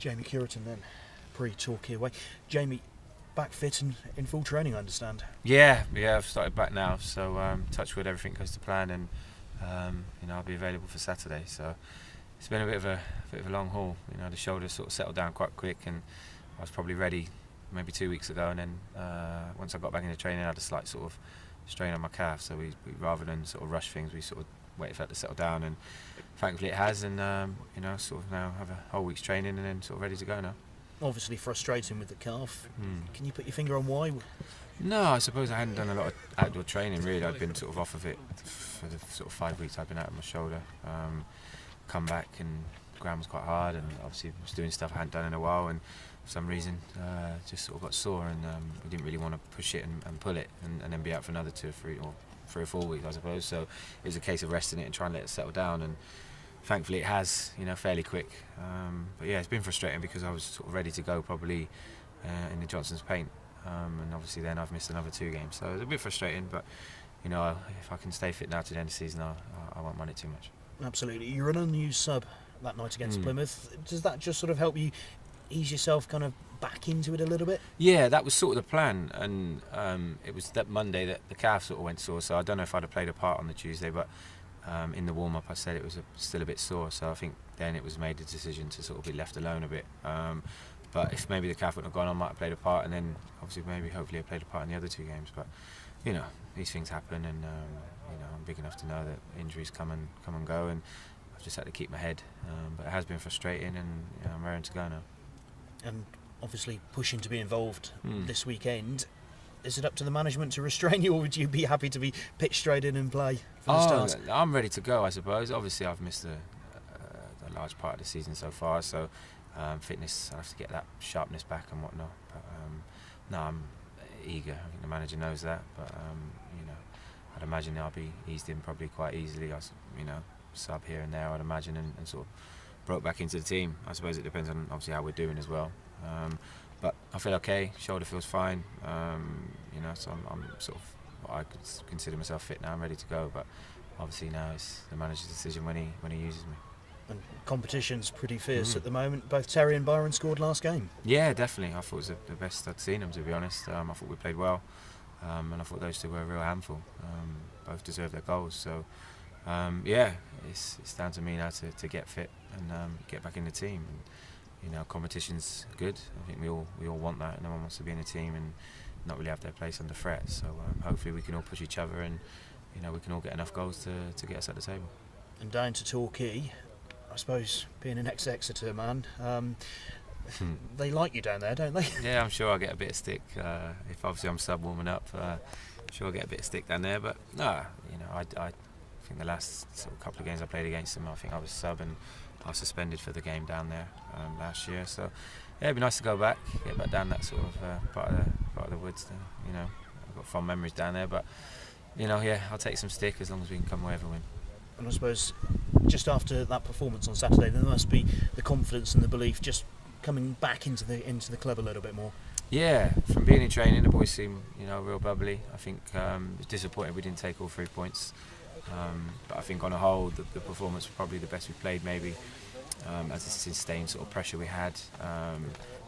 Jamie Cureton then, pre-Torquay away. Jamie, back fit and in full training, I understand. Yeah, I've started back now, so touch wood, everything goes to plan, and I'll be available for Saturday. So it's been a bit of a long haul. The shoulder sort of settled down quite quick, and I was probably ready maybe 2 weeks ago, and then once I got back into training, I had a slight sort of strain on my calf. So we rather than sort of rush things, we sort of waited for it to settle down, and thankfully it has, and sort of now have a whole week's training and then sort of ready to go now. Obviously frustrating with the calf. Can you put your finger on why? No, I suppose I hadn't done a lot of outdoor training really. I'd been sort of off of it for the sort of 5 weeks I've been out of my shoulder. Come back and ground was quite hard, and obviously was doing stuff I hadn't done in a while, and for some reason just sort of got sore, and we didn't really want to push it and pull it and then be out for another 2 or 3 or 3 or 4 weeks, I suppose. So it was a case of resting it and trying to let it settle down, and thankfully it has, fairly quick. But yeah, it's been frustrating because I was sort of ready to go probably in the Johnson's paint, and obviously then I've missed another 2 games, so it's a bit frustrating. But if I can stay fit now to the end of the season, I won't mind it too much. Absolutely. You're an unused sub that night against Plymouth. Does that just sort of help you ease yourself kind of back into it a little bit? Yeah, that was sort of the plan, and it was that Monday that the calf sort of went sore, so I don't know if I'd have played a part on the Tuesday, but in the warm-up I said it was still a bit sore, so I think then it was made the decision to sort of be left alone a bit. But if maybe the calf wouldn't have gone, I might have played a part, and then obviously hopefully I played a part in the other 2 games. But these things happen, and I'm big enough to know that injuries come and go, and I've just had to keep my head. But it has been frustrating, and I'm raring to go now. And obviously pushing to be involved this weekend. Is it up to the management to restrain you, or would you be happy to be pitched straight in and play for the Stars? I'm ready to go, I suppose. Obviously I've missed a large part of the season so far, so fitness, I have to get that sharpness back and whatnot. But no, I'm eager. I think the manager knows that, but I'd imagine I'll be eased in probably quite easily. Sub here and there, I'd imagine, and sort of brought back into the team. I suppose it depends on obviously how we're doing as well. But I feel okay. Shoulder feels fine. So I'm sort of what I could consider myself fit now. I'm ready to go. But obviously now it's the manager's decision when he uses me. And competition's pretty fierce at the moment. Both Terry and Byron scored last game. Yeah, definitely. I thought it was the best I'd seen them, to be honest. I thought we played well, and I thought those 2 were a real handful. Both deserved their goals. So it's down to me now to get fit and get back in the team. And, competition's good. I think we all want that. No one wants to be in a team and not really have their place under threat. So hopefully we can all push each other, and we can all get enough goals to get us at the table. And down to Torquay, I suppose, being an ex-Exeter man, they like you down there, don't they? Yeah, I'm sure I'll get a bit of stick. If obviously I'm sub warming up, I'm sure I'll get a bit of stick down there. But no, I think the last sort of couple of games I played against them, I think I was sub and I was suspended for the game down there last year. So yeah, it'd be nice to go back, get back down that sort of part of the woods. I've got fond memories down there, but I'll take some stick as long as we can come away with a win. And I suppose just after that performance on Saturday, there must be the confidence and the belief just coming back into the club a little bit more. Yeah, from being in training, the boys seem real bubbly. I think it's disappointing we didn't take all 3 points, but I think on a whole the performance was probably the best we played. Maybe as a sustained sort of pressure we had,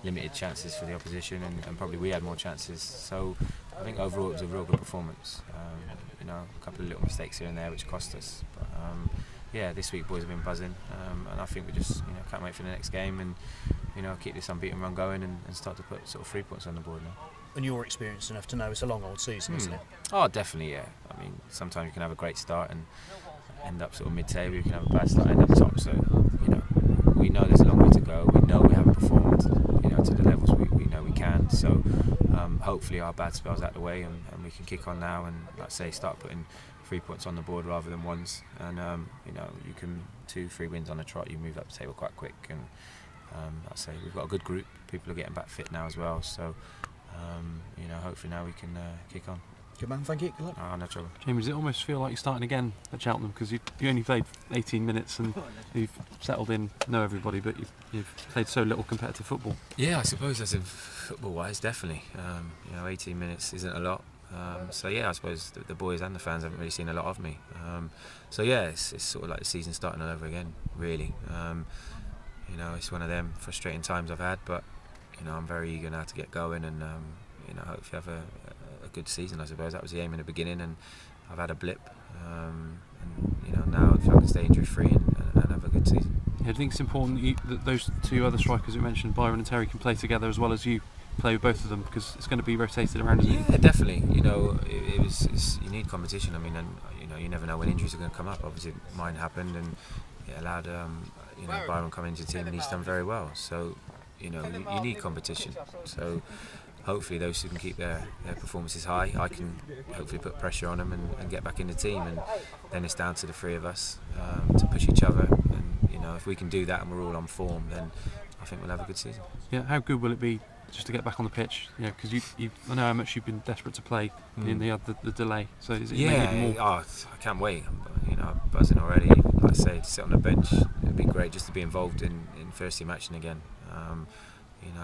limited chances for the opposition, and probably we had more chances. So I think overall it was a real good performance. A couple of little mistakes here and there which cost us, but this week boys have been buzzing, and I think we just can't wait for the next game and keep this unbeaten run going and start to put sort of 3 points on the board now. And you're experienced enough to know it's a long old season, isn't it? Oh, definitely, yeah. I mean, sometimes you can have a great start and end up sort of mid-table. You can have a bad start and end up top. So we know there's a long way to go. We know we haven't performed to the levels we know we can. So hopefully our bad spell's out the way, and we can kick on now and, like I say, start putting 3 points on the board rather than ones. And you can 2-3 wins on a trot. You move up the table quite quick. And like I say, we've got a good group. People are getting back fit now as well. So hopefully now we can kick on. Good man, thank you. Good luck. No trouble. Jamie, does it almost feel like you're starting again at Cheltenham, because you only played 18 minutes and you've settled in, know everybody, but you've played so little competitive football? Yeah, I suppose as in football-wise, definitely. 18 minutes isn't a lot. So yeah, I suppose the boys and the fans haven't really seen a lot of me. So yeah, it's sort of like the season starting all over again, really. you know, it's one of them frustrating times I've had, but you know, I'm very eager now to get going and you know, hopefully have a good season. I suppose that was the aim in the beginning, and I've had a blip, and you know, now if I can stay injury free and have a good season. Yeah, I think it's important that those two other strikers you mentioned, Byron and Terry, can play together as well as you play with both of them, because it's going to be rotated around, isn't it? Yeah, definitely. You know, you need competition. I mean, and you know, you never know when injuries are going to come up. Obviously, mine happened, and it allowed you know, Byron come into the team, and he's done very well. So, you know, you need competition. So, hopefully, those who can keep their performances high, I can hopefully put pressure on them and get back in the team. And then it's down to the three of us to push each other. And you know, if we can do that and we're all on form, then I think we'll have a good season. Yeah, how good will it be just to get back on the pitch? Yeah, because I know how much you've been desperate to play in the delay. So is it Yeah, maybe more? I can't wait. You know, I'm buzzing already. Like I say, to sit on the bench, it'd be great just to be involved in first team action again. You know,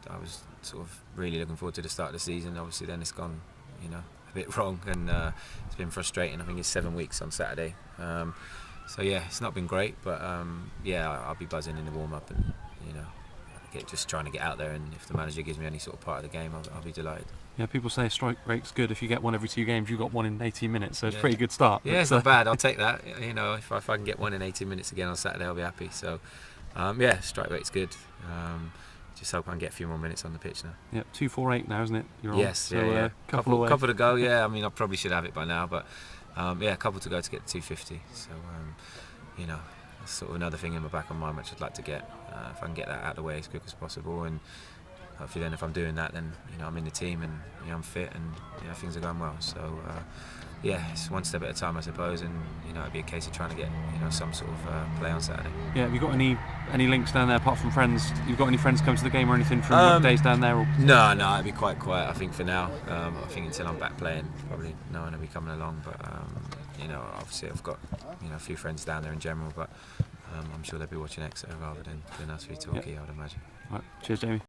I was sort of really looking forward to the start of the season. Obviously, then it's gone, you know, a bit wrong, and it's been frustrating. I think it's 7 weeks on Saturday. So yeah, it's not been great, but yeah, I'll be buzzing in the warm up, and you know, just trying to get out there. And if the manager gives me any sort of part of the game, I'll be delighted. Yeah, people say a strike rate's good if you get one every 2 games. You got one in 18 minutes, so it's a pretty good start. Yeah, it's not bad. I'll take that. You know, if I can get one in 18 minutes again on Saturday, I'll be happy. So yeah, strike rate's good. Just hope I can get a few more minutes on the pitch now. Yeah, 248 now, isn't it? You're on. Yes, So, yeah. couple to go. Yeah, I mean, I probably should have it by now, but yeah, a couple to go to get to 250. So you know, that's sort of another thing in my back of my mind which I'd like to get. If I can get that out of the way as quick as possible, and hopefully then if I'm doing that, then you know, I'm in the team and you know, I'm fit and you know, things are going well. So yeah, it's one step at a time, I suppose, and you know, it'd be a case of trying to get, you know, some sort of play on Saturday. Yeah, have you got any links down there apart from friends? You've got any friends coming to the game or anything from days down there? Or? No, it'd be quite quiet, I think, for now. I think until I'm back playing, probably no one will be coming along. But you know, obviously I've got, you know, a few friends down there in general, but I'm sure they'll be watching Exeter rather than us through Torquay, I would imagine. Right, cheers, Jamie.